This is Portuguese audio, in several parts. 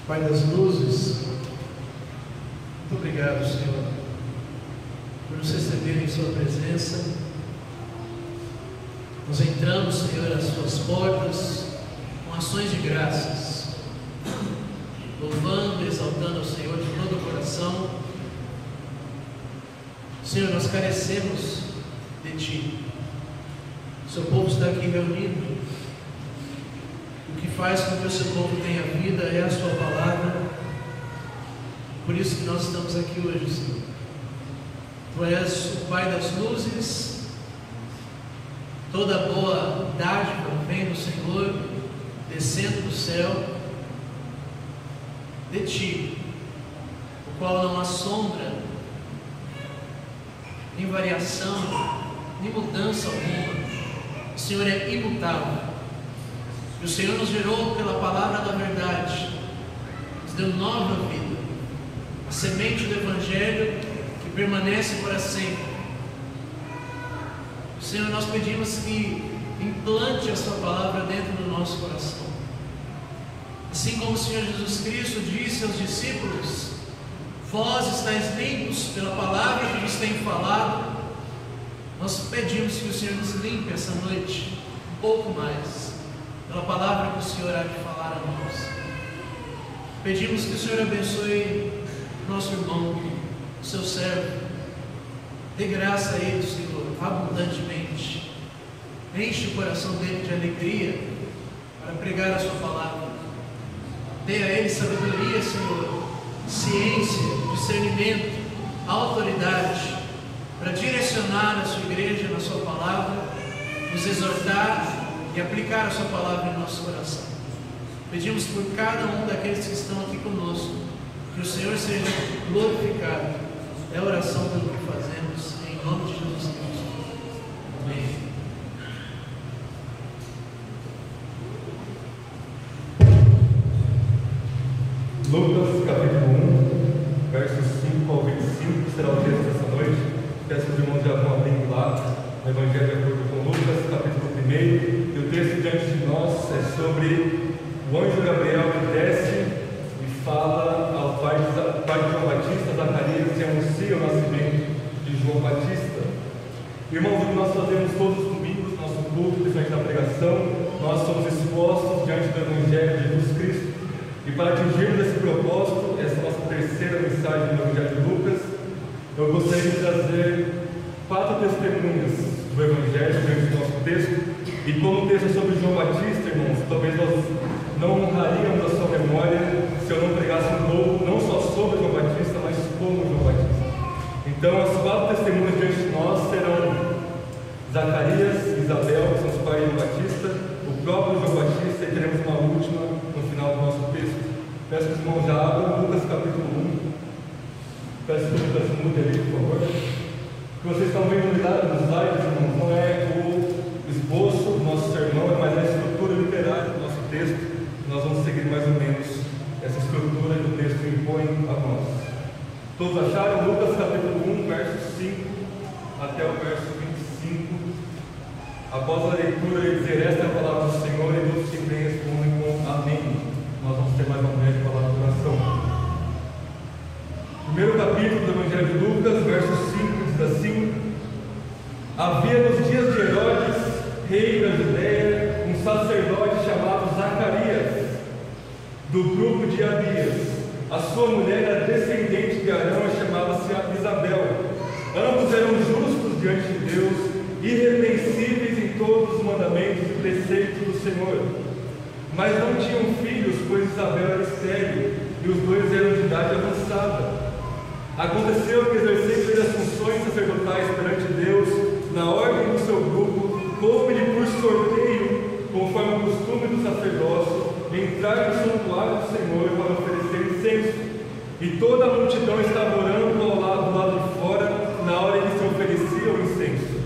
Pai das luzes, muito obrigado, Senhor, por nos receber em Sua presença. Nós entramos, Senhor, às Suas portas com ações de graças, louvando e exaltando ao Senhor de todo o coração. Senhor, nós carecemos de Ti. O Seu povo está aqui reunido. O que faz com que o Seu povo tenha vida é a Sua palavra. Por isso que nós estamos aqui hoje, Senhor. Tu és o Pai das luzes. Toda boa dádiva vem do Senhor, descendo do céu, de Ti, o qual não há sombra, nem variação, nem mudança alguma. O Senhor é imutável. E o Senhor nos gerou pela palavra da verdade, nos deu nova vida, a semente do Evangelho que permanece para sempre. Senhor, nós pedimos que implante a Sua palavra dentro do nosso coração. Assim como o Senhor Jesus Cristo disse aos discípulos: vós estáis limpos pela palavra que vos tenho falado. Nós pedimos que o Senhor nos limpe essa noite um pouco mais, pela palavra que o Senhor há de falar a nós. Pedimos que o Senhor abençoe nosso irmão, o seu servo. Dê graça a ele, Senhor, abundantemente. Enche o coração dele de alegria para pregar a Sua palavra. Dê a ele sabedoria, Senhor, ciência, discernimento, autoridade para direcionar a Sua igreja na Sua palavra, nos exortar e aplicar a Sua palavra em nosso coração. Pedimos por cada um daqueles que estão aqui conosco, que o Senhor seja glorificado. É a oração pelo que fazemos, em nome de Jesus Cristo. Amém. Lucas capítulo 1, versos 5 ao 25, será o texto dessa noite. Peço que os irmãos já vão abrindo lá no Evangelho de acordo com Lucas, capítulo 1. E o texto diante de nós é sobre o anjo Gabriel que desce e fala ao pai de João Batista, Zacarias, e anuncia o nascimento de João Batista. Irmãos, o que nós fazemos todos os domingos, nosso culto, diante da pregação, nós somos expostos diante do Evangelho de Jesus Cristo. E para atingirmos esse propósito, essa nossa terceira mensagem do Evangelho de Lucas, eu gostaria de trazer 4 testemunhas do Evangelho dentro do nosso texto. E como o texto é sobre João Batista, irmãos, talvez nós não honraríamos a sua memória se eu não pregasse um pouco, não só sobre João Batista, mas como João Batista. Então, as 4 testemunhas diante de nós serão Zacarias e Isabel, que são os pais de João Batista, o próprio João Batista, e teremos uma última no final do nosso texto. Peço que os irmãos já abram Lucas capítulo 1. Peço que o Lucas mude ali, por favor. O que vocês estão vendo nos slides, irmãos, não é o esboço do nosso sermão, é mais a estrutura literária do nosso texto. Nós vamos seguir mais ou menos essa estrutura que o texto impõe a nós. Todos acharam? Lucas capítulo 1, verso 5 até o verso 25. Após a leitura, ele dizer: esta é a palavra do Senhor, e todos que creem respondem com amém. Nós vamos ter mais uma breve palavra de oração. Primeiro capítulo do Evangelho de Lucas, verso 5, diz assim: havia nos dias de Herodes, rei da Judéia, um sacerdote chamado Zacarias, do grupo de Abias. A sua mulher era descendente de Arão e chamava-se Isabel. Ambos eram justos diante de Deus, irrepreensíveis em todos os mandamentos e preceitos do Senhor. Mas não tinham filhos, pois Isabel era estéril, e os dois eram de idade avançada. Aconteceu que, exercendo as funções sacerdotais perante Deus, na ordem do seu grupo, coube-lhe por sorteio, conforme o costume do sacerdócio, entrar no santuário do Senhor para oferecer incenso. E toda a multidão estava orando do lado de fora, na hora em que se oferecia o incenso.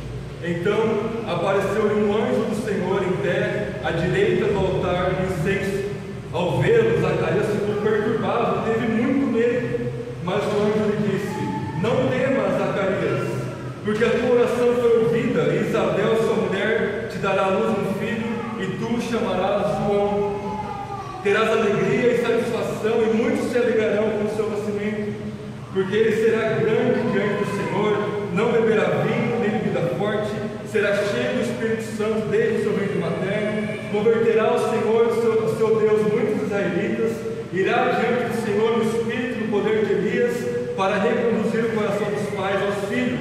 Então apareceu-lhe um anjo do Senhor em pé, à direita do altar do incenso. Ao vê-lo, Zacarias ficou perturbado, teve muito medo. Mas o anjo lhe disse: não temas, Zacarias, porque a tua oração foi ouvida, e Isabel, sua mulher, te dará à luz um filho, e tu o chamarás João. Terás alegria e satisfação, e porque ele será grande diante do Senhor, não beberá vinho nem bebida forte, será cheio do Espírito Santo desde o seu ventre materno, converterá ao Senhor, seu Deus, muitos israelitas, irá diante do Senhor no espírito e no poder de Elias, para reconduzir o coração dos pais aos filhos,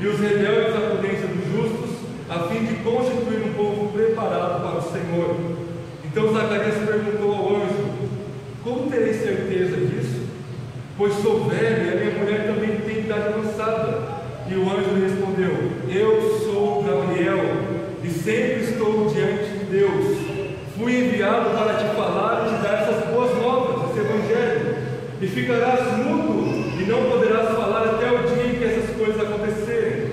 e os rebeldes à prudência dos justos, a fim de constituir um povo preparado para o Senhor. Então Zacarias perguntou ao anjo: como terei certeza disso? Pois sou velho e a minha mulher também tem idade avançada. E o anjo lhe respondeu: eu sou Gabriel, e sempre estou diante de Deus. Fui enviado para te falar e te dar essas boas novas, esse evangelho. E ficarás mudo e não poderás falar até o dia em que essas coisas acontecerem,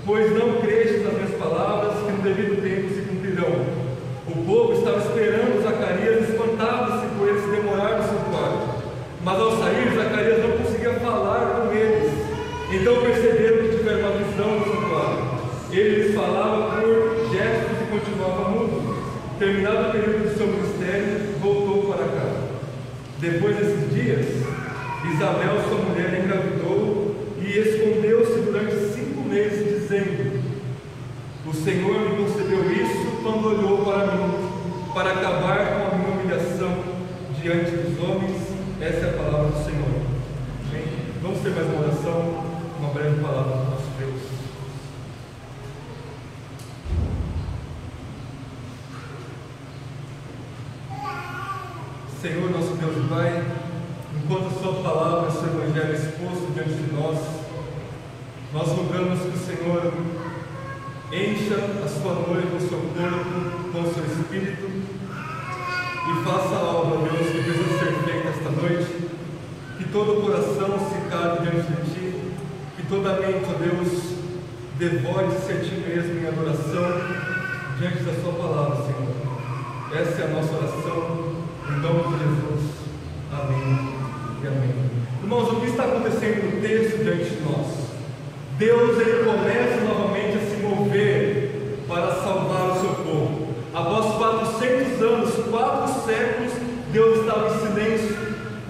pois não crestes nas minhas palavras, que no devido tempo se cumprirão. O povo estava esperando Zacarias, espantava-se por ele se demorar no santuário. Mas ao sair, Zacarias não conseguia falar com eles. Então perceberam que tiveram uma visão no santuário. Ele lhes falava por gestos e continuava mudo. Terminado o período do seu ministério, voltou para casa. Depois desses dias, Isabel, sua mulher, engravidou e escondeu-se durante 5 meses, dizendo: o Senhor me concedeu isso quando olhou para mim, para acabar com a minha humilhação diante dos homens. Essa é a palavra do Senhor. Amém? Vamos ter mais uma oração, uma breve palavra do nosso Deus. Senhor, nosso Deus e Pai, enquanto a sua palavra e o seu evangelho é exposto diante de nós, nós rogamos que o Senhor encha a sua noiva, o seu corpo, com o seu espírito, e faça a obra, Deus, que precisa ser feita esta noite, que todo o coração se cale diante de Ti, que toda a mente, ó Deus, devore-se a Ti mesmo em adoração diante da sua palavra, Senhor. Essa é a nossa oração, em nome de Jesus. Amém e amém. Irmãos, o que está acontecendo no texto diante de nós? Deus, ele começa novamente a se mover para salvar o seu povo. Após 400 anos, 4 séculos, Deus estava em silêncio.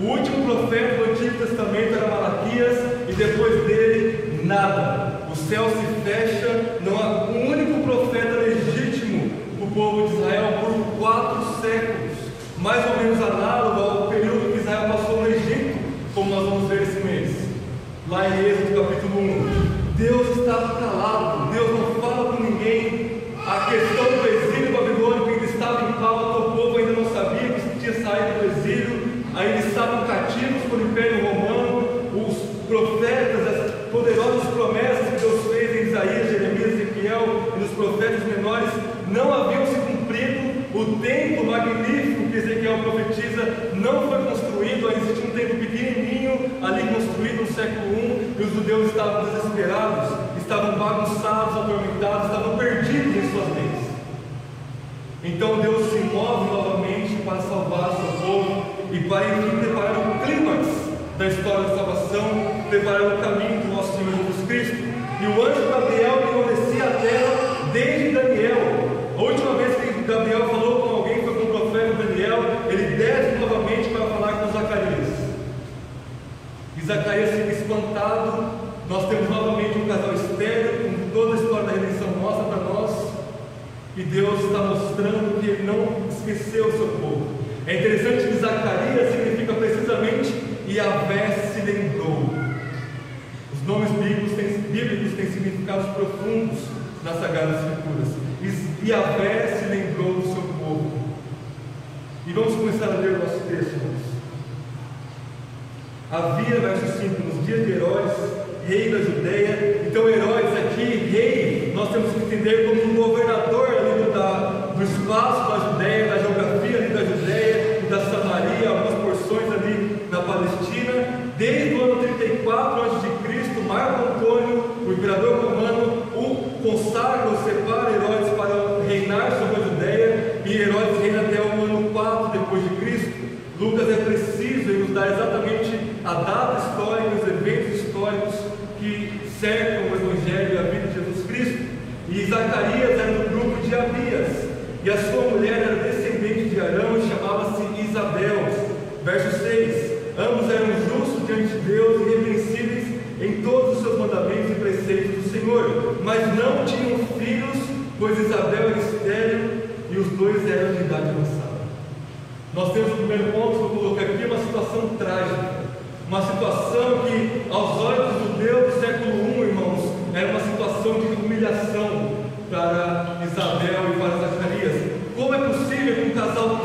O último profeta do Antigo Testamento era Malaquias, e depois dele, nada. O céu se fecha, não há um único profeta legítimo para o povo de Israel por 4 séculos. Mais ou menos análogo ao período que Israel passou no Egito, como nós vamos ver esse mês. Lá em Êxodo capítulo 1. Deus estava calado, Deus não fala com ninguém. A questão do exílio babilônico ainda estava em pauta, o povo ainda não sabia que tinha saído do exílio, ainda estavam cativos por Império Romano. Os profetas, as poderosas promessas que Deus fez em Isaías, Jeremias, Ezequiel e nos profetas menores não haviam se cumprido. O templo magnífico que Ezequiel profetiza não foi construído, ainda existia um templo pequenininho ali construído no século I, e os judeus estavam desesperados, estavam bagunçados, atormentados, estavam perdidos em suas leis. Então Deus se move novamente para salvar o seu povo e para enfim preparar o clímax da história da salvação, preparar o caminho do nosso Senhor Jesus Cristo. E o anjo Gabriel permanecia a terra desde Daniel. A última vez que Gabriel falou com alguém foi com o profeta Daniel. Ele desce novamente para falar com Zacarias. E Zacarias fica espantado. Nós temos novamente um casal estéril, com toda a história da redenção mostra para nós. E Deus está mostrando que Ele não esqueceu o seu povo. É interessante que Zacarias significa precisamente Yahvé se lembrou. Os nomes bíblicos têm significados profundos nas Sagradas Escrituras. E Yahvé se lembrou do seu povo. E vamos começar a ler o nosso texto. Havia, verso 5, nos dias de Herodes, rei da Judeia. Então Herodes aqui, rei, nós temos que entender como um governador ali do espaço da Judeia, da geografia ali da Judeia e da Samaria, algumas porções ali da Palestina. Desde o ano 34 a.C., Marco Antônio, o imperador romano, o consagra, o separa Herodes para reinar sobre a Judeia, e Herodes reina até o ano 4 depois de Cristo. Lucas é preciso em nos dar exatamente a data histórica, os eventos históricos que cercam o Evangelho e a vida de Jesus Cristo. E Zacarias era do grupo de Abias, e a sua mulher era descendente de Arão e chamava-se Isabel. Verso 6: ambos eram justos diante de Deus e reverenciavam anterior, mas não tinham filhos, pois Isabel era estéril e os dois eram de idade avançada. Nós temos o primeiro ponto que eu coloquei aqui, uma situação trágica. Uma situação que, aos olhos dos judeus do século I, irmãos, era uma situação de humilhação para Isabel e para Zacarias. Como é possível que um casal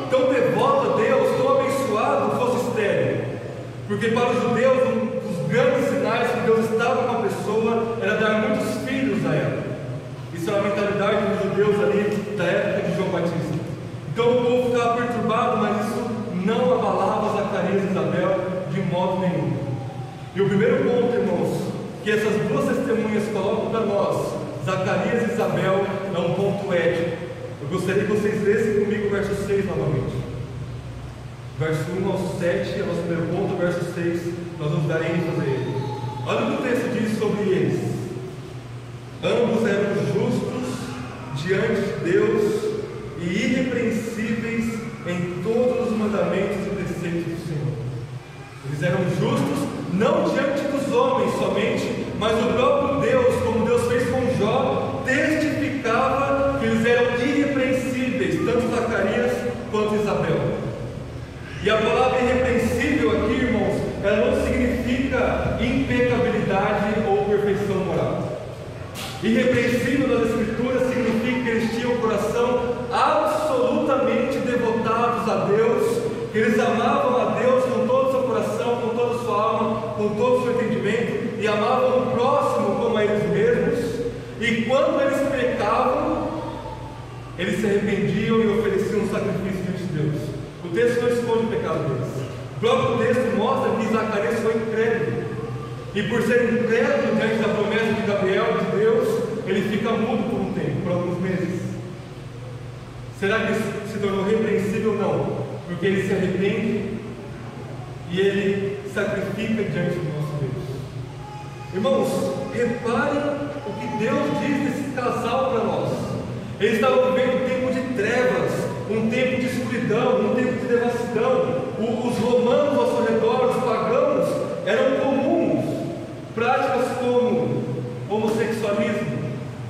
tão devoto a Deus, tão abençoado, fosse estéril? Porque para os judeus, um dos grandes sinais que Deus estava com a pessoa era dar muitos filhos a ela. Isso era a mentalidade dos judeus ali da época de João Batista. Então o povo ficava perturbado, mas isso não abalava Zacarias e Isabel de modo nenhum. E o primeiro ponto, irmãos, que essas duas testemunhas colocam para nós, Zacarias e Isabel, é um ponto ético. Eu gostaria que vocês lessem comigo o verso 6 novamente. Verso 1 ao 7 é o nosso primeiro ponto, o verso 6, nós vamos dar ênfase a ele. Olha o que o texto diz sobre eles. Ambos eram justos diante de Deus e irrepreensíveis em todos os mandamentos e preceitos do Senhor. Eles eram justos não diante dos homens somente, mas o próprio Deus, como Deus fez com Jó, testificava que eles eram irrepreensíveis, tanto Zacarias quanto Isabel. E a palavra irrepreensível aqui, irmãos, ela não significa impecabilidade ou perfeição moral. Irrepreensível nas Escrituras significa que eles tinham o coração absolutamente devotados a Deus, que eles amavam a Deus com todo o seu coração, com toda a sua alma, com todo o seu entendimento, e amavam o próximo como a eles mesmos. E quando eles pecavam, eles se arrependiam e ofereciam um sacrifício diante de Deus. O texto não esconde o pecado deles. O próprio texto mostra que Zacarias foi incrédulo, e por ser incrédulo diante da promessa de Gabriel, de Deus, ele fica mudo por um tempo, por alguns meses. Será que isso se tornou repreensível? Não, porque ele se arrepende e ele sacrifica diante do nosso Deus. Irmãos, reparem o que Deus diz desse casal para nós. Eles estavam vivendo um tempo de trevas, um tempo de escuridão, um tempo de devassidão. Os romanos ao seu redor, os pagãos, eram comuns práticas como homossexualismo,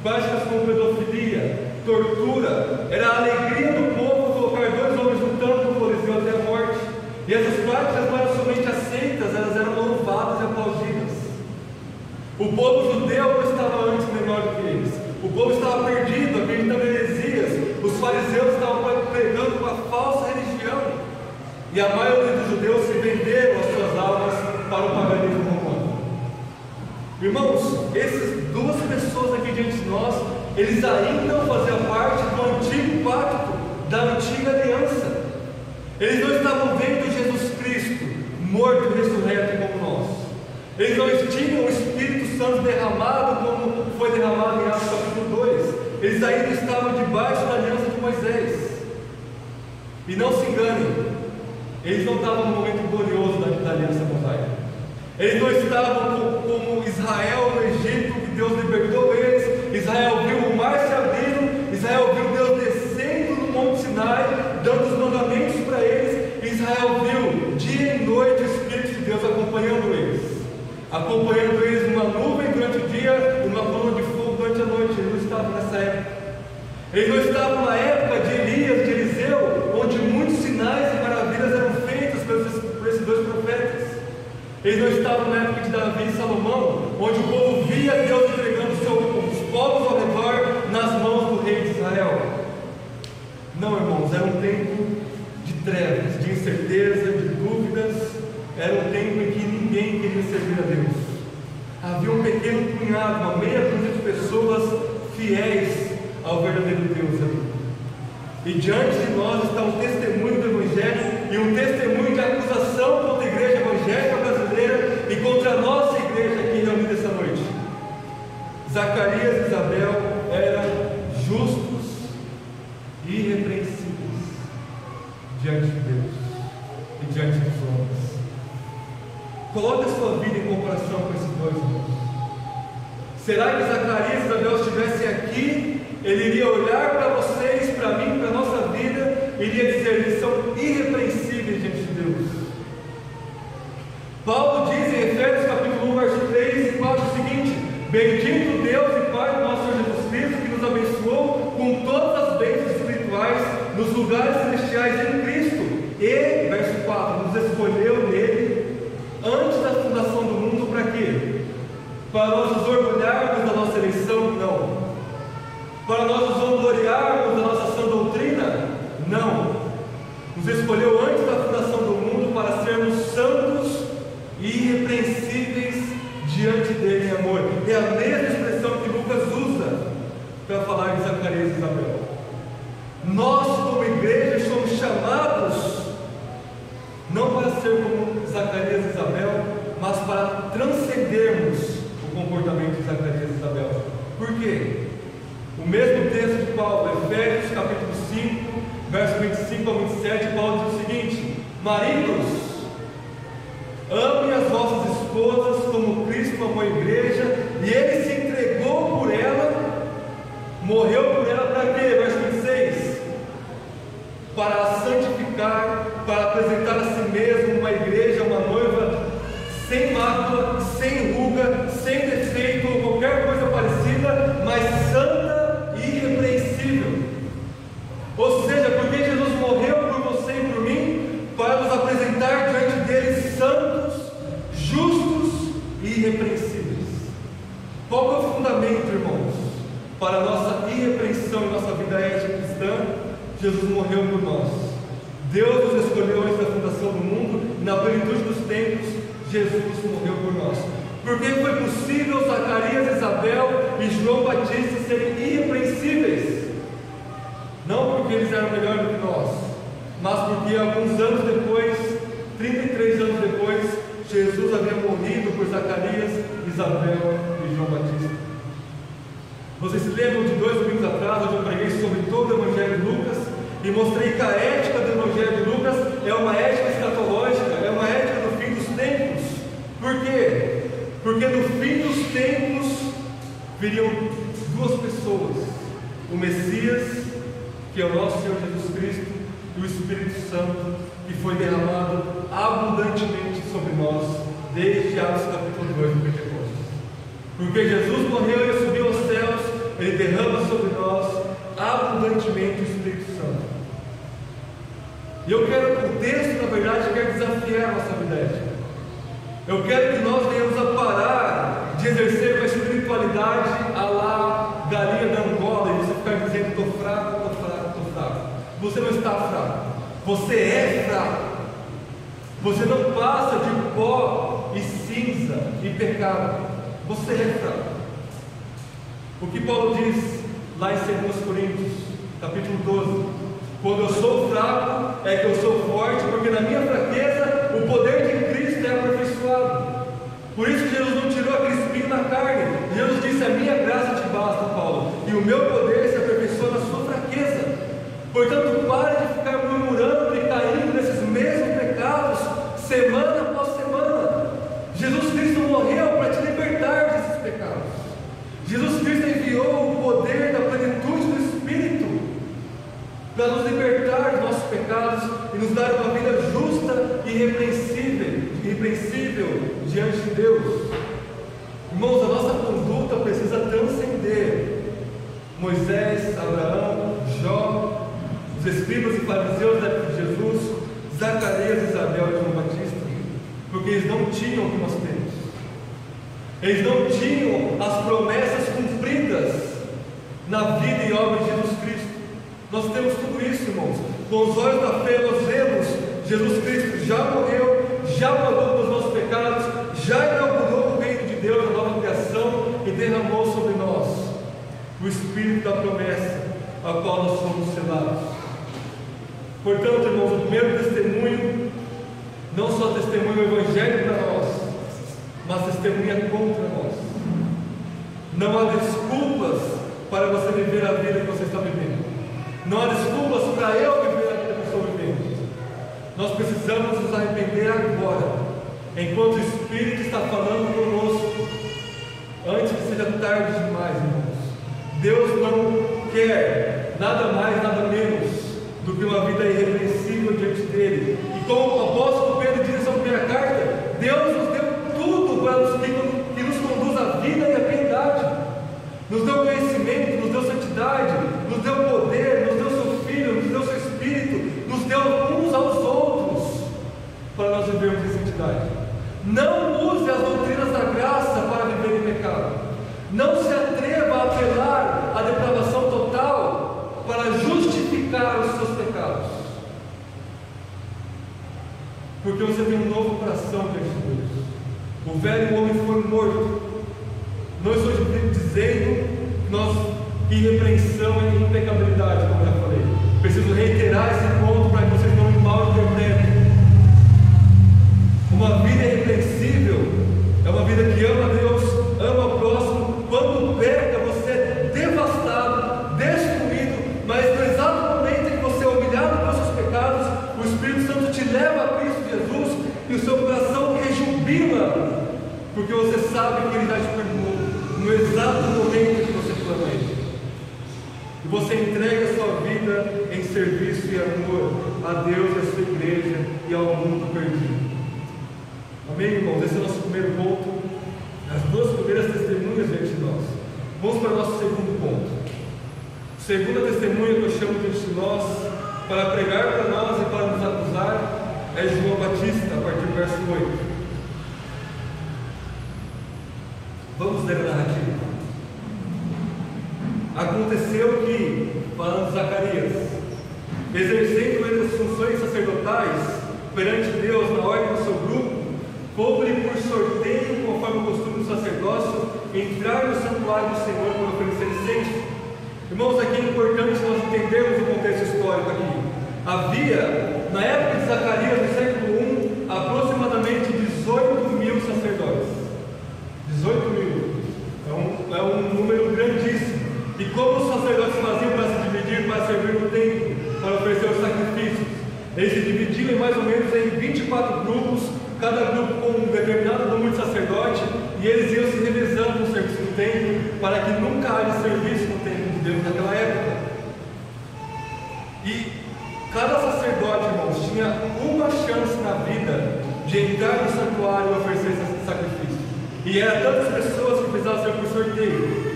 práticas como pedofilia, tortura. Era a alegria do povo colocar dois homens lutando no Coliseu até a morte. E essas práticas não eram somente aceitas, elas eram louvadas e aplaudidas. O povo judeu não estava antes menor do que eles. O povo estava perdido, acreditando em heresias. Os fariseus estavam pregando uma falsa religião. E a maioria dos judeus se venderam as suas almas para o paganismo romano. Irmãos, essas duas pessoas aqui diante de nós, eles ainda faziam parte do antigo pacto, da antiga aliança. Eles não estavam vendo Jesus Cristo morto e ressurreto como nós. Eles não tinham o Espírito Santo derramado como foi derramado em Atos capítulo 2. Eles ainda estavam debaixo da aliança de Moisés. E não se enganem, eles não estavam no momento glorioso da aliança mosaica. Eles não estavam como Israel no Egito, que Deus libertou eles. Israel viu o mar se abrindo, Israel viu Deus descendo no Monte Sinai, dando os mandamentos para eles. Israel viu dia e noite o Espírito de Deus acompanhando eles numa nuvem durante o dia e numa coluna de fogo durante a noite. Eles não estavam nessa época. Eles não estavam na época de Elias, de Eliseu, onde muitos sinais e maravilhas eram feitos por esses dois profetas. Eles não estavam na época de Davi e Salomão, onde o povo via Deus entregando os povos ao redor nas mãos do rei de Israel. Não, irmãos, era um tempo de trevas, de incerteza, de dúvidas. Era um tempo em que ninguém queria servir a Deus. Havia um pequeno punhado, uma meia dúzia de pessoas fiéis ao verdadeiro Deus ali. E diante de nós está um testemunho do Evangelho e um testemunho de acusação contra a igreja evangélica brasileira e contra a nossa igreja aqui reunida essa noite. Zacarias e Isabel eram justos e irrepreensíveis diante de Deus e diante dos homens. Coloque a sua vida em comparação com esses dois irmãos. Será que Zacarias e Isabel estivessem aqui? Ele iria olhar para vocês, para mim, para a nossa vida, e iria dizer: eles são irrepreensíveis diante de Deus. Paulo diz em Efésios capítulo 1, verso 3 e 4 o seguinte: Bendito Deus e Pai do nosso Senhor Jesus Cristo, que nos abençoou com todas as bênçãos espirituais nos lugares celestiais em Cristo. E, verso 4, nos escolheu nele antes da fundação do mundo para quê? Para nós nos orgulharmos da nossa eleição? Não. Para nós nos vangloriarmos da nossa sã doutrina? Não. Nos escolheu antes da fundação do mundo para sermos santos e irrepreensíveis diante dele em amor. É a mesma expressão que Lucas usa para falar de Zacarias e Isabel. Nós, como igreja, somos chamados não para ser como Zacarias e Isabel, mas para transcendermos o comportamento de Zacarias e Isabel. Por quê? O mesmo texto de Paulo, Efésios capítulo 5, verso 25 ao 27, Paulo diz o seguinte: maridos, amem as vossas esposas como Cristo amou a igreja, e ele se entregou por ela, morreu por ela para quê? Verso 26, para a santificar, para apresentar a si mesmo uma igreja, uma noiva sem mácula, sem ruga, sem defeito ou qualquer coisa parecida, mas santa e irrepreensível. Ou seja, porque Jesus morreu por você e por mim, para nos apresentar diante dele santos, justos e irrepreensíveis. Qual é o fundamento, irmãos, para a nossa irrepreensão e nossa vida ética cristã? Jesus morreu por nós. Deus nos escolheu antes da fundação do mundo, e na plenitude dos tempos, Jesus morreu por nós. Porque foi possível Zacarias, Isabel e João Batista serem irrepreensíveis? Não porque eles eram melhores do que nós, mas porque alguns anos depois, 33 anos depois, Jesus havia morrido por Zacarias, Isabel e João Batista. Vocês se lembram de 2 domingos atrás, onde eu preguei sobre todo o Evangelho de Lucas e mostrei que a ética do Evangelho de Lucas é uma ética escatológica, é uma ética do fim dos tempos. Por quê? Porque no fim dos tempos viriam duas pessoas: o Messias, que é o nosso Senhor Jesus Cristo, e o Espírito Santo, que foi derramado abundantemente sobre nós desde Atos capítulo 2 do Pentecostes. Porque Jesus morreu e subiu aos céus, ele derrama sobre nós abundantemente o Espírito Santo. E eu quero, o texto, na verdade, quer desafiar a nossa vida ética. Eu quero que nós venhamos a parar de exercer uma espiritualidade à la galinha da Angola, e você ficar dizendo: estou fraco, estou fraco, estou fraco. Você não está fraco, você é fraco. Você não passa de pó e cinza e pecado. Você é fraco. O que Paulo diz lá em 2 Coríntios, capítulo 12: quando eu sou fraco, é que eu sou forte, porque na minha fraqueza o poder de Cristo é aperfeiçoado. Por isso que Jesus não tirou aquele espinho na carne. Jesus disse: a minha graça te basta, Paulo, e o meu poder se aperfeiçoa na sua fraqueza. Portanto, pare de ficar murmurando e caindo nesses mesmos pecados, semana após semana. Jesus Cristo morreu para te libertar desses pecados. Jesus Cristo enviou o poder da plenitude do Espírito para nos libertar dos nossos pecados e nos dar uma vida justa e irrepreensível diante de Deus. Irmãos, a nossa conduta precisa transcender Moisés, Abraão, Jó, os escribas e fariseus da época de Jesus, Zacarias, Isabel e João Batista, porque eles não tinham o que nós temos. Eles não tinham as promessas cumpridas na vida e obra de Jesus Cristo. Nós temos tudo isso, irmãos. Com os olhos da fé nós vemos: Jesus Cristo já morreu, já pagou pelos nossos pecados, já inaugurou o reino de Deus, a nova criação, e derramou sobre nós o Espírito da promessa, a qual nós somos selados. Portanto, irmãos, o primeiro testemunho, não só testemunha o Evangelho para nós, mas testemunha contra nós. Não há desculpas para você viver a vida que você está vivendo. Não há desculpas para eu viver a vida que estou vivendo. Nós precisamos nos arrepender agora, enquanto o Espírito está falando conosco, antes que seja tarde demais, irmãos. Deus não quer nada mais, nada menos do que uma vida irrepreensível diante dele. E como o apóstolo Pedro diz na sua primeira carta, Deus nos deu tudo para que nos conduz à vida e à piedade. Não use as doutrinas da graça para viver em pecado. Não se atreva a apelar à depravação total para justificar os seus pecados. Porque você tem um novo coração diante de Deus. O velho homem foi morto. Não estou dizendo que irrepreensão é impecabilidade, como eu já falei. Preciso reiterar esse ponto para que vocês não me mal interpretem. Uma vida irrepreensível é uma vida que ama a Deus, ama o próximo. Quando peca, você é devastado, destruído, mas no exato momento em que você é humilhado pelos seus pecados, o Espírito Santo te leva a Cristo Jesus e o seu coração rejubila, porque você sabe que Ele já te perdoou no exato momento em que você clama a Ele. E você entrega a sua vida em serviço e amor a Deus e a sua igreja e ao mundo perdido. Amém, irmãos? Esse é o nosso primeiro ponto. As duas primeiras testemunhas diante de nós. Vamos para o nosso segundo ponto. Segunda testemunha que eu chamo diante de nós para pregar para nós e para nos acusar é João Batista, a partir do verso 8. Vamos ler a narrativa. Aconteceu que, falando de Zacarias, exercendo ele as funções sacerdotais perante Deus na ordem do seu grupo, coube-lhe por sorteio, conforme o costume do sacerdócio, entrar no santuário do Senhor para oferecer incenso. Irmãos, aqui é importante nós entendermos o contexto histórico aqui. Havia, na época de Zacarias, no século I, aproximadamente 18 mil sacerdotes. 18 mil. É um número grandíssimo. E como os sacerdotes faziam para se dividir, para servir no templo, para oferecer os sacrifícios? Eles se dividiam mais ou menos em 24 grupos, cada grupo com um determinado número de sacerdote, e eles iam se revezando no serviço do templo, para que nunca haja serviço no templo de Deus naquela época. E cada sacerdote, irmãos, tinha uma chance na vida de entrar no santuário e oferecer esse sacrifício. E eram tantas pessoas que precisavam ser por sorteio.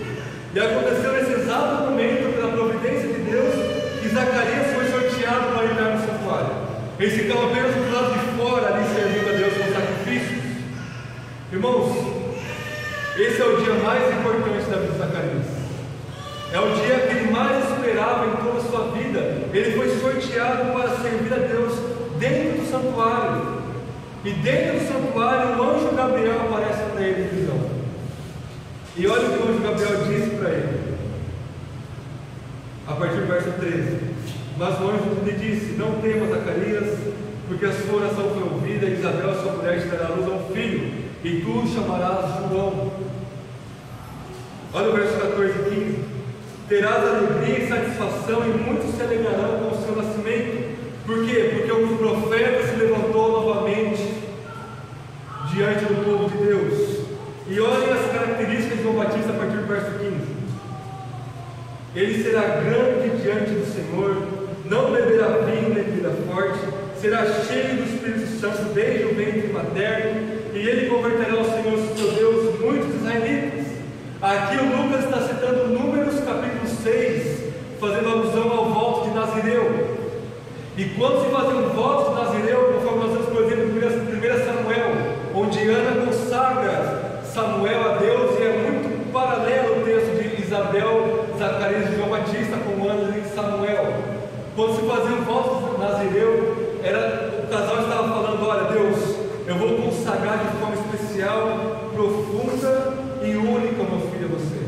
E aconteceu nesse exato momento, pela providência de Deus, que Zacarias foi sorteado para entrar no santuário. Eles ficavam apenas do lado de fora, ali servindo a Deus com sacrifícios. Irmãos, esse é o dia mais importante da vida de Zacarias. É o dia que ele mais esperava em toda a sua vida. Ele foi sorteado para servir a Deus dentro do santuário. E dentro do santuário, o anjo Gabriel aparece para ele em visão. E olha o que o anjo Gabriel disse para ele, a partir do verso 13. Mas o anjo lhe disse: não temas, Zacarias, porque a sua oração foi ouvida, e Isabel, sua mulher, te dará luz a um filho, e tu o chamarás João. Olha o verso 14 e 15. Terás alegria e satisfação, e muitos se alegrarão com o seu nascimento. Por quê? Porque um profeta se levantou novamente diante do povo de Deus. E olhem as características de João Batista a partir do verso 15. Ele será grande diante do Senhor, não beberá vinho nem bebida forte, será cheio do Espírito Santo desde o ventre materno, e ele converterá ao Senhor seu Deus muitos israelitas. Aqui o Lucas está citando Números capítulo 6, fazendo alusão ao voto de Nazireu. E quando se fazia um voto de Nazireu, conforme nós vemos, por exemplo, em 1 Samuel, onde Ana consagra Samuel a Deus, e é muito paralelo o texto de Isabel, Zacarias e João Batista com Ana e Samuel. Quando se fazia um voto de Nazireu, o casal estava falando: olha, Deus, eu vou consagrar de forma especial, profunda e única o meu filho a você.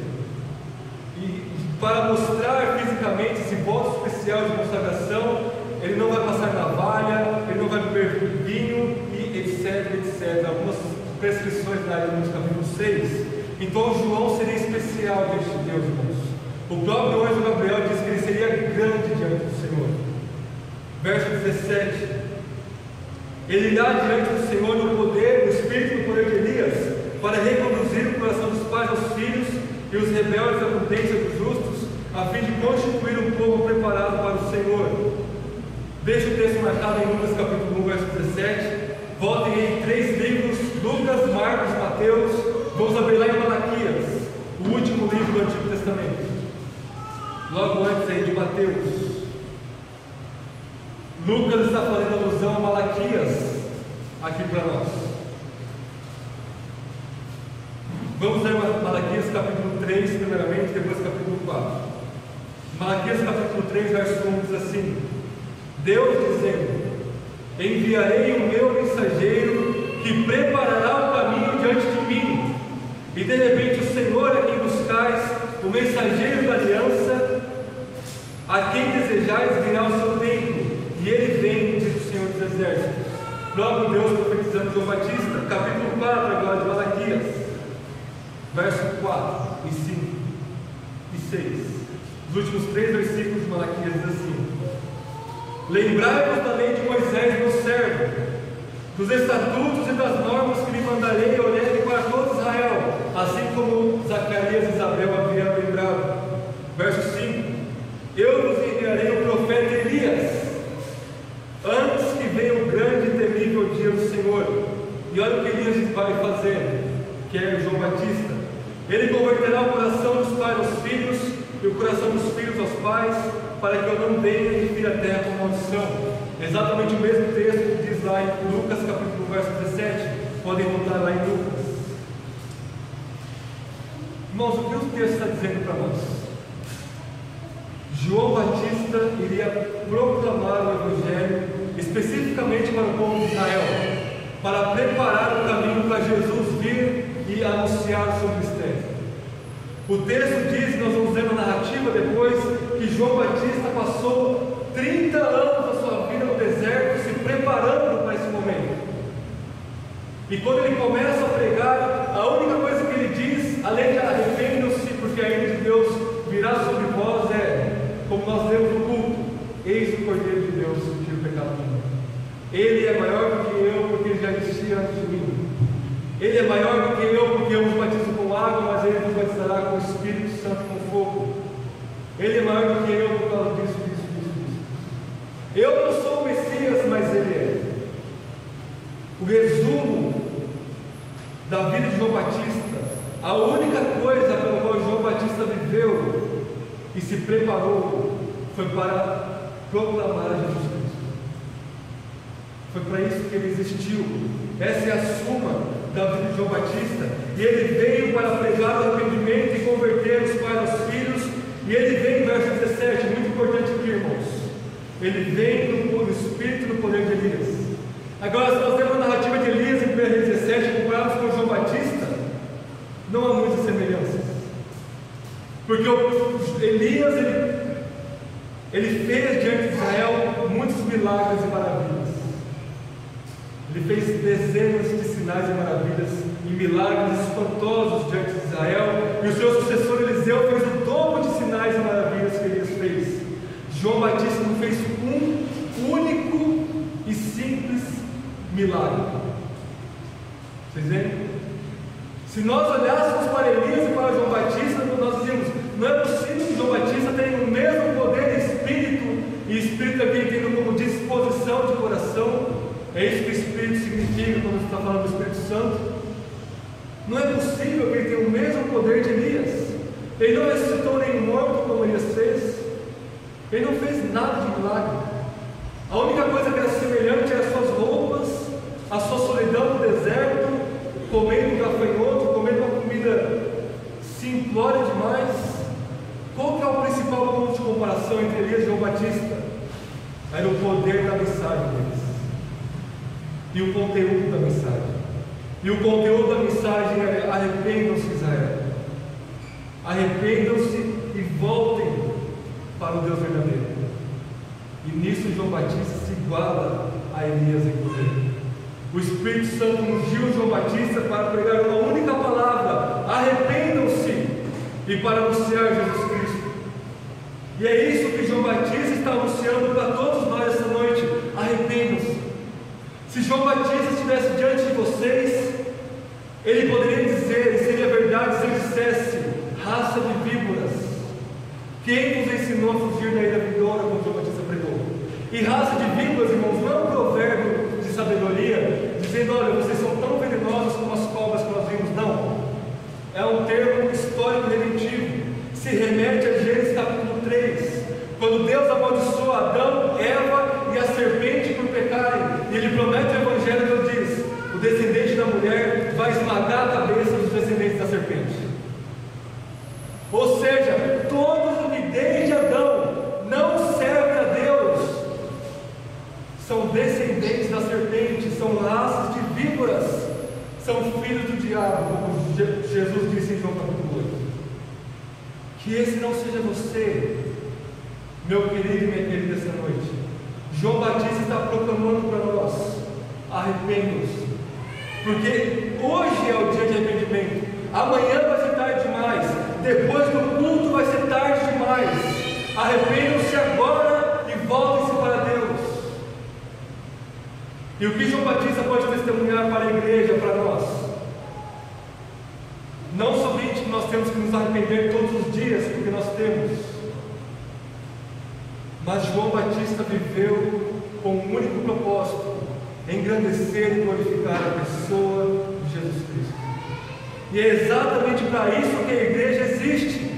E para mostrar fisicamente esse voto especial de consagração, ele não vai passar navalha, ele não vai beber vinho, e etc. Algumas prescrições da Bíblia no capítulo 6. Então João seria especial diante de Deus, irmãos. O próprio anjo Gabriel disse que ele seria grande diante do Senhor. Verso 17. Ele irá diante do Senhor no poder, no espírito e no poder de Elias, para reconduzir o coração dos pais aos filhos e os rebeldes à prudência dos justos, a fim de constituir um povo preparado para o Senhor. Veja o texto marcado em Lucas capítulo 1, verso 17. Voltem em 3 livros: Lucas, Marcos, Mateus. Vamos abrir lá em Malaquias, o último livro do Antigo Testamento, logo antes aí de Mateus. Lucas está fazendo alusão a Malaquias aqui para nós. Vamos ler Malaquias capítulo 3, primeiramente, depois capítulo 4. Malaquias capítulo 3, verso 1 diz assim: Deus dizendo: enviarei o meu mensageiro que preparará o caminho diante de mim. E de repente o Senhor a quem buscais, o mensageiro da aliança, a quem desejais, virá ao seu tempo, e ele vem, diz o Senhor dos Exércitos. Próprio Deus profetizando João Batista, capítulo 4 agora de Malaquias, verso 4 e 5 e 6. Os últimos 3 versículos de Malaquias diz assim: lembrai-vos da lei de Moisés, meu servo, dos estatutos e das normas que lhe mandarei e ordenem para todo Israel, assim como Zacarias e Isabel haviam lembrado. Verso 5: eu vos enviarei o profeta Elias, antes que venha o grande e temível dia do Senhor. E olha o que Elias vai fazer, que é João Batista. Ele converterá o coração dos pais aos filhos e o coração dos filhos aos pais, para que eu não venha e vire a terra com maldição. Exatamente o mesmo texto que diz lá em Lucas capítulo 1, verso 17. Podem voltar lá em Lucas. Irmãos, o que o texto está dizendo para nós? João Batista iria proclamar o Evangelho especificamente para o povo de Israel, para preparar o caminho para Jesus vir e anunciar o seu ministério. O texto diz, nós vamos ver na narrativa depois, que João Batista passou 30 anos da sua vida no deserto se preparando para esse momento. E quando ele começa a pregar, a única coisa que ele diz, além de arrependam-se, porque a ira de Deus virá sobre vós, é, como nós lemos no culto: eis o Cordeiro de Deus que tira o pecado do mundo. Ele é maior do que eu, porque ele já existia antes de mim. Ele é maior do que eu, porque eu vos batizo com água, mas ele vos batizará com o Espírito Santo e com fogo. Ele é maior do que eu por causa disso. Eu não sou o Messias, mas ele é. O resumo da vida de João Batista, a única coisa pela qual João Batista viveu e se preparou, foi para proclamar a Jesus Cristo. Foi para isso que ele existiu. Essa é a suma da vida de João Batista. E ele veio para pregar o arrependimento e converter os pais aos filhos. E ele vem, verso 17, muito importante aqui, irmãos. Ele vem no Espírito e no poder de Elias. Agora, se nós temos a narrativa de Elias em 1 Reis 17 comparados com João Batista, não há muitas semelhanças. Porque Elias, ele fez diante de Israel muitos milagres e maravilhas. Ele fez dezenas de sinais e maravilhas e milagres espantosos diante de Israel, e o seu sucessor Eliseu fez o dobro de sinais e maravilhas que Elias fez. João Batista não fez um único e simples milagre. Vocês veem? Se nós olhássemos para Elias e para João Batista, nós dizíamos: não é possível que João Batista tenha o mesmo poder de espírito, e espírito aqui entendo como disposição de coração. É isso que o Espírito significa quando está falando do Espírito Santo. Não é possível que ele tenha o mesmo poder de Elias. Ele não ressuscitou nem morto como Elias fez. Ele não fez nada de milagre. A única coisa que era semelhante era as suas roupas, a sua solidão no deserto, comendo gafanhoto, comendo uma comida simplória demais. Qual que é o principal ponto de comparação entre Elias e João Batista? Era o poder da mensagem deles e o conteúdo da mensagem. E o conteúdo da mensagem é: arrependam-se, Israel, arrependam-se e voltem para o Deus verdadeiro. E nisso João Batista se iguala a Elias em poder. O Espírito Santo ungiu João Batista para pregar uma única palavra: arrependam-se, e para anunciar Jesus Cristo. E é isso que João Batista está anunciando para todos nós esta noite: arrependam-se. Se João Batista estivesse diante de vocês, ele poderia dizer, e seria verdade se ele dissesse: raça de víboras, quem vos ensinou a fugir da ira vindoura, como João Batista pregou? E raça de víboras, irmãos, não é um provérbio de sabedoria, dizendo: olha, vocês são tão venenosos como as cobras que nós vimos. Não, é um termo histórico redentivo. Se remete a Gênesis capítulo 3, quando Deus amaldiçoou Adão, Eva e a serpente por pecarem, e ele promete o Evangelho, Deus diz: o descendente da mulher vai esmagar a cabeça dos descendentes da serpente. são laços de víboras, são filhos do diabo, como Jesus disse em João capítulo 8. Que esse não seja você, meu querido e minha querida, essa noite. João Batista está proclamando para nós: arrependam-se, porque hoje é o dia de arrependimento. Amanhã vai ser tarde demais, depois do culto vai ser tarde demais. Arrependam-se agora e voltem-se para Deus. E o que João Batista pode testemunhar para a igreja, para nós? Não somente que nós temos que nos arrepender todos os dias, porque nós temos, mas João Batista viveu com um único propósito: engrandecer e glorificar a pessoa de Jesus Cristo. E é exatamente para isso que a igreja existe.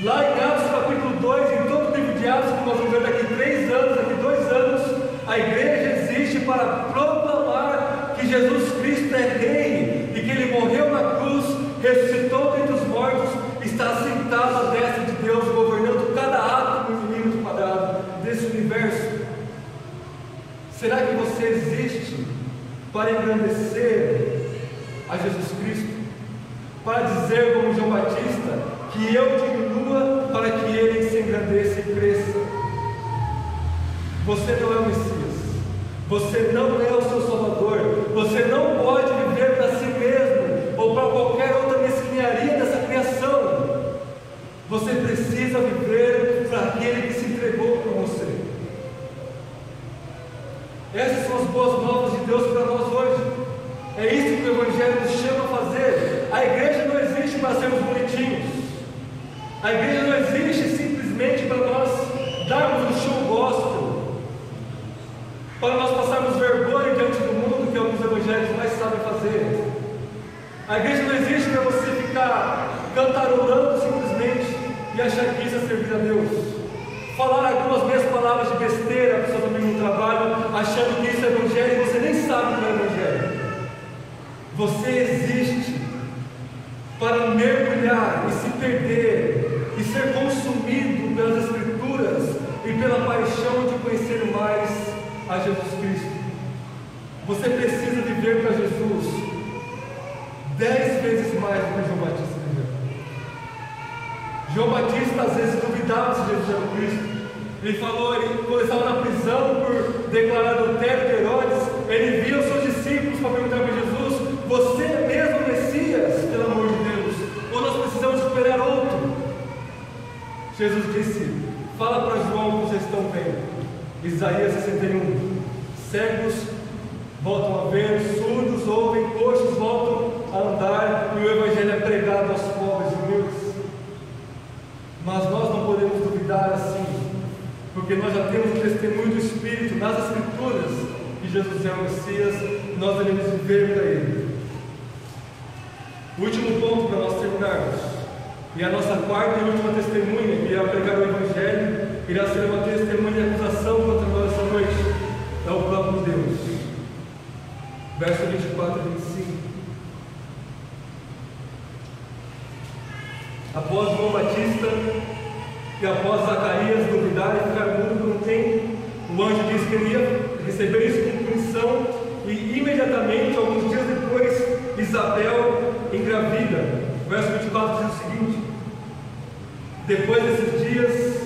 Lá em Atos capítulo 2, em todo o livro de Atos, que nós vamos ver daqui 3 anos, daqui 2 anos, a igreja existe para proclamar que Jesus Cristo é Rei, e que Ele morreu na cruz, ressuscitou dentre os mortos, está sentado à destra de Deus, governando cada átomo e milímetro quadrado desse universo. Será que você existe para engrandecer a Jesus Cristo? Para dizer, como João Batista, que eu diminua para que Ele se engrandeça e cresça? Você não é o Messias, você não é o seu Salvador, você não pode viver para si mesmo ou para qualquer outra mesquinharia dessa criação. Você precisa viver para aquele que se entregou por você. Essas são as boas novas de Deus para nós hoje. É isso que o Evangelho nos chama a fazer. A igreja não existe para sermos bonitinhos. A igreja não existe simplesmente para nós darmos um show gospel, para nós passarmos vergonha diante do mundo, que alguns evangélicos mais sabem fazer. A igreja não existe para você ficar cantarolando simplesmente e achar que isso é servir a Deus. Falar algumas meias palavras de besteira para os seus amigos no trabalho, achando que isso é evangelho e você nem sabe o que é evangelho. Você existe para mergulhar e se perder e ser consumido pelas Escrituras e pela paixão de conhecer mais a Jesus Cristo. Você precisa viver para Jesus 10 vezes mais do que João Batista viveu. João Batista às vezes duvidava se Jesus era o Cristo. Ele falou, quando estava na prisão por declarar adultério de Herodes, ele via os seus discípulos para perguntar para Jesus: você é mesmo o Messias, pelo amor de Deus, ou nós precisamos esperar outro? Jesus disse: fala para João o que vocês estão vendo. Isaías 61: cegos voltam a ver, surdos ouvem, coxos voltam a andar, e o Evangelho é pregado aos pobres e humildes. Mas nós não podemos duvidar assim, porque nós já temos o testemunho do Espírito nas Escrituras que Jesus é o Messias, nós devemos viver para Ele. O último ponto para nós terminarmos, e a nossa quarta e última testemunha, que irá pregar o Evangelho, irá ser uma testemunha de acusação contra nós essa noite, é o próprio Deus. Verso 24 e 25. Após João Batista e após Zacarias duvidar e ficar mudo por um tempo, o anjo disse que ele ia receber isso como punição, e imediatamente, alguns dias depois, Isabel engravida. Verso 24 diz o seguinte: depois desses dias,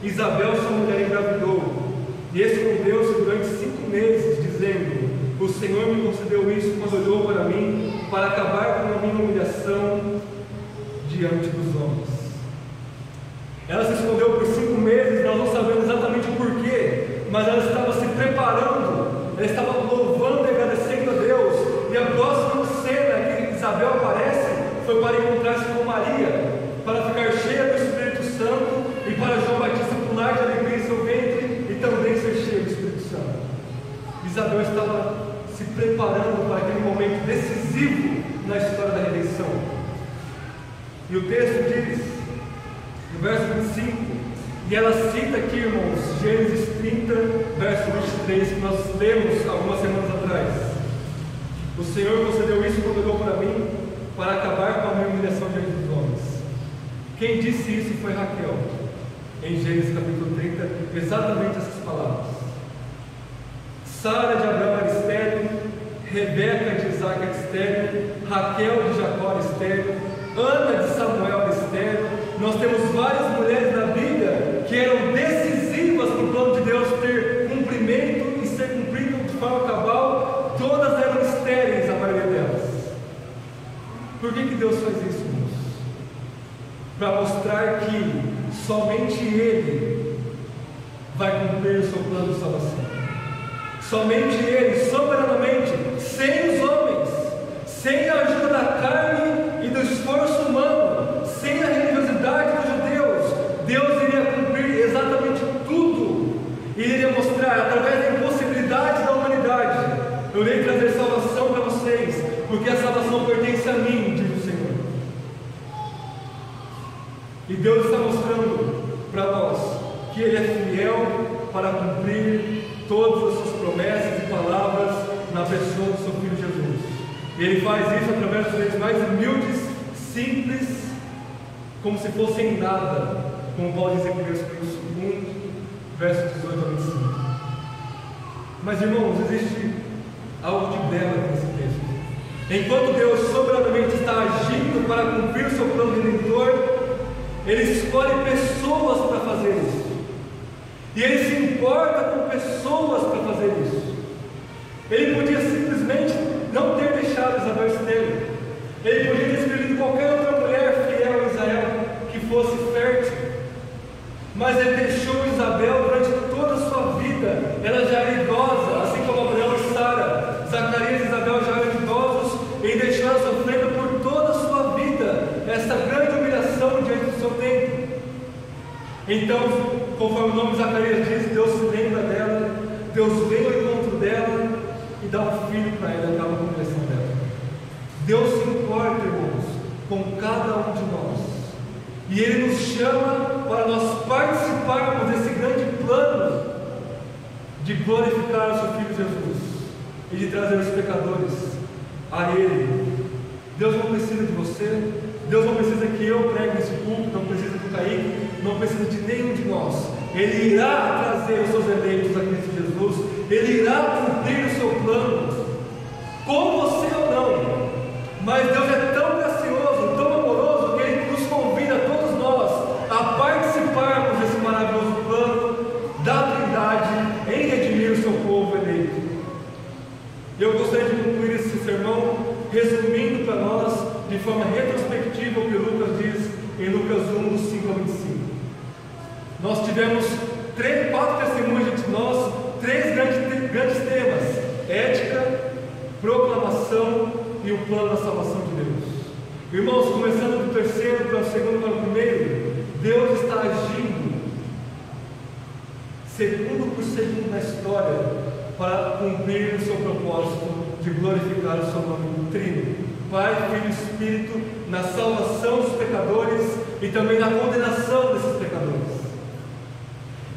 Isabel, sua mulher, engravidou, e escondeu-se durante 5 meses, dizendo: o Senhor me concedeu isso quando olhou para mim, para acabar com a minha humilhação diante dos homens. Ela se escondeu por 5 meses, nós não sabemos exatamente o porquê, mas ela estava se preparando, ela estava louvando e agradecendo a Deus. E a próxima cena que Isabel aparece foi para encontrar-se com Maria, para ficar cheia do Espírito Santo e para João Batista pular de alegria em seu ventre e também ser cheio do Espírito Santo. Isabel estava se preparando para aquele momento decisivo na história da redenção. E o texto diz, no verso 25, e ela cita aqui, irmãos, Gênesis 30, verso 23, que nós lemos algumas semanas atrás. O Senhor concedeu isso quando olhou para mim, para acabar com a minha humilhação diante dos homens. Quem disse isso foi Raquel, em Gênesis capítulo 30, exatamente essas palavras. Sara de Abraão era estéril, Rebeca de Isaac era estéril, Raquel de Jacó era estéril, Ana de Samuel era estéril. Nós temos várias mulheres na Bíblia que eram decisivas para o plano de Deus ter cumprimento e ser cumprido de forma cabal. Todas eram estéreis, a maioria delas. Por que Deus faz isso, irmãos? Para mostrar que somente Ele vai cumprir o seu plano de salvação. Somente Ele, soberanamente, sem os homens, sem a ajuda da carne e do esforço humano, sem a religiosidade dos judeus, Deus iria cumprir exatamente tudo. E iria mostrar, através da impossibilidade da humanidade, eu irei trazer salvação para vocês, porque a salvação pertence a mim, diz o Senhor. E Deus está mostrando para nós que Ele é fiel para cumprir todas as suas promessas e palavras na pessoa do seu Filho Jesus. E Ele faz isso através dos meios mais humildes, simples, como se fossem nada, como Paulo diz em 1 Coríntios 1, versos 18 a 25. Mas, irmãos, existe algo de belo nesse texto. Enquanto Deus soberanamente está agindo para cumprir o seu plano redentor, Ele escolhe pessoas para fazer isso. E Ele se importa com pessoas para fazer isso. Ele podia simplesmente não ter deixado Isabel estéril. Ele podia ter escolhido qualquer outra mulher fiel a Israel que fosse fértil. Mas Ele deixou Isabel durante toda a sua vida. Ela já era idosa, assim como Abraão e Sara. Zacarias e Isabel já eram idosos. Ele deixou ela sofrendo por toda a sua vida essa grande humilhação diante do seu tempo. Então, conforme o nome de Zacarias diz, Deus se lembra dela, Deus vem ao encontro dela e dá um filho para ela e acaba com a humilhação dela. Deus se importa, irmãos, com cada um de nós. E Ele nos chama para nós participarmos desse grande plano de glorificar o seu Filho Jesus e de trazer os pecadores a Ele. Deus não precisa de você, Deus não precisa que eu pregue nesse culto, não precisa do Kaique, não precisa de nenhum de nós. Ele irá trazer os seus eleitos a Cristo Jesus, Ele irá cumprir o seu plano, com você ou não. Mas Deus é tão gracioso, tão amoroso, que Ele nos convida, todos nós, a participarmos desse maravilhoso plano da Trindade em redimir o seu povo eleito. Eu gostaria de concluir esse sermão resumindo para nós, de forma retrospectiva, o que Lucas diz em Lucas 1, dos 5 a 25. Nós tivemos 4 testemunhos de nós, 3 grandes temas: ética, proclamação e o plano da salvação de Deus. Irmãos, começando do terceiro para o segundo para o primeiro, Deus está agindo segundo por segundo na história para cumprir o seu propósito de glorificar o seu nome trino, Pai, Filho e Espírito, na salvação dos pecadores e também na condenação desses pecadores.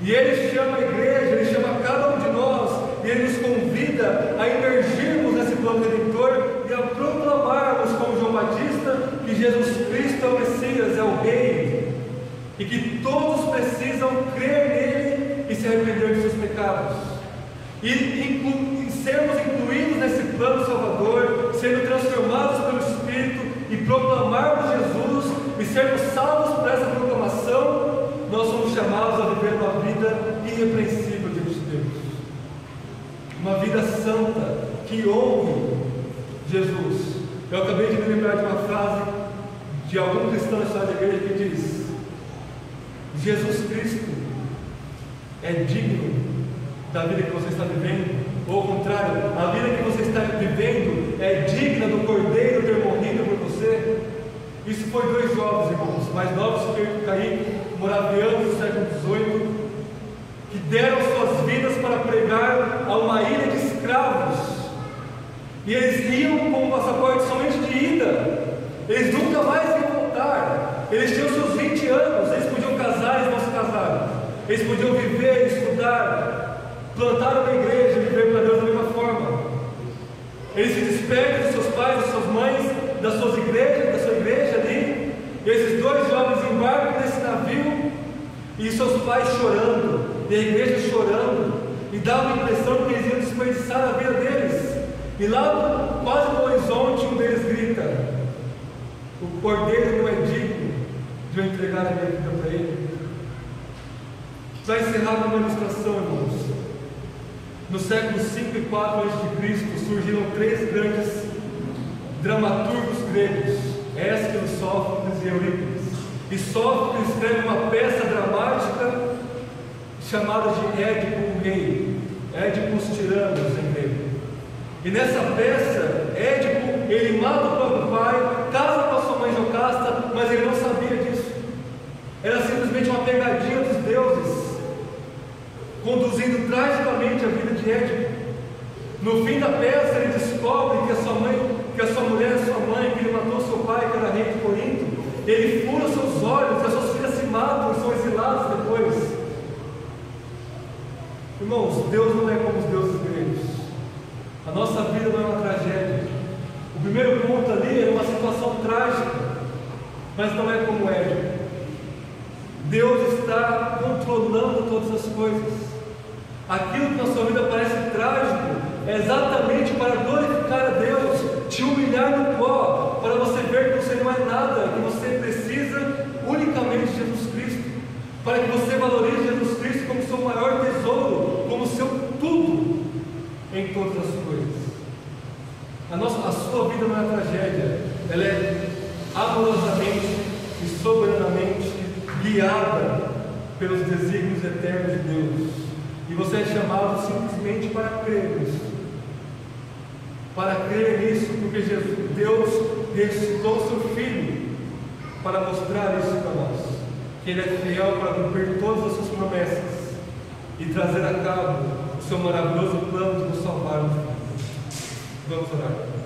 E Ele chama a igreja, Ele chama cada um de nós, e Ele nos convida a emergirmos nesse plano redentor e a proclamarmos, como João Batista, que Jesus Cristo é o Messias, é o Rei, e que todos precisam crer nele e se arrepender de seus pecados. E sermos incluídos nesse plano salvador, sendo transformados pelo Espírito e proclamarmos Jesus e sermos salvos por essa proclamação, nós somos chamados a viver uma vida irrepreensível diante de Deus, uma vida santa que honre Jesus. Eu acabei de me lembrar de uma frase de algum cristão da história da igreja que diz: Jesus Cristo é digno da vida que você está vivendo, ou ao contrário, a vida que você está vivendo é digna do Cordeiro ter morrido por você. Isso foi 2 jovens, irmãos, mais novos que eu caí, moravianos do século XVIII, que deram suas vidas para pregar a uma ilha de escravos, e eles iam com um passaporte somente de ida, eles nunca mais iam voltar. Eles tinham seus 20 anos, eles podiam casar, eles não se casaram, eles podiam viver, estudar, plantar uma igreja, viver para Deus da mesma forma. Eles se despedem dos seus pais, das suas mães, das suas igrejas, da sua igreja ali. E esses 2 jovens embarcam nesse navio, e seus pais chorando, e a igreja chorando, e dá uma impressão que eles iam desperdiçar a vida deles. E lá, quase no horizonte, um deles grita: o cordeiro não é digno de eu entregar a minha vida para ele. Para encerrar uma ilustração, irmãos, no século 5 e 4 a.C. surgiram 3 grandes dramaturgos gregos, Ésquilo, Sófocles e Eurípides. E Sófocles escreve uma peça dramática chamada de Édipo o Rei, Édipus Tiranos em grego. E nessa peça, Édipo, ele mata o próprio pai, casa com a sua mãe Jocasta, mas ele não sabia disso. Era simplesmente uma pegadinha dos deuses, conduzindo tragicamente a vida de Édipo. No fim da peça, ele descobre que a sua mulher é sua mãe, que ele matou seu pai, que era rei de Corinto. Ele fura seus olhos, as suas filhas se matam e são exilados depois. Irmãos, Deus não é como os deuses gregos. A nossa vida não é uma tragédia. O primeiro ponto ali é uma situação trágica, mas não é como Édipo. Deus está controlando todas as coisas. Aquilo que na sua vida parece trágico é exatamente para glorificar a Deus, te humilhar no pó, para você ver que você não é nada, que você precisa unicamente de Jesus Cristo, para que você valorize Jesus Cristo como seu maior tesouro, como seu tudo em todas as coisas. A sua vida não é tragédia, ela é amorosamente e soberanamente guiada pelos desígnios eternos de Deus. E você é chamado simplesmente para crer nisso. Para crer nisso, porque Deus ressuscitou seu Filho para mostrar isso para nós. Que Ele é fiel para cumprir todas as suas promessas e trazer a cabo o seu maravilhoso plano de nos salvar. Vamos orar.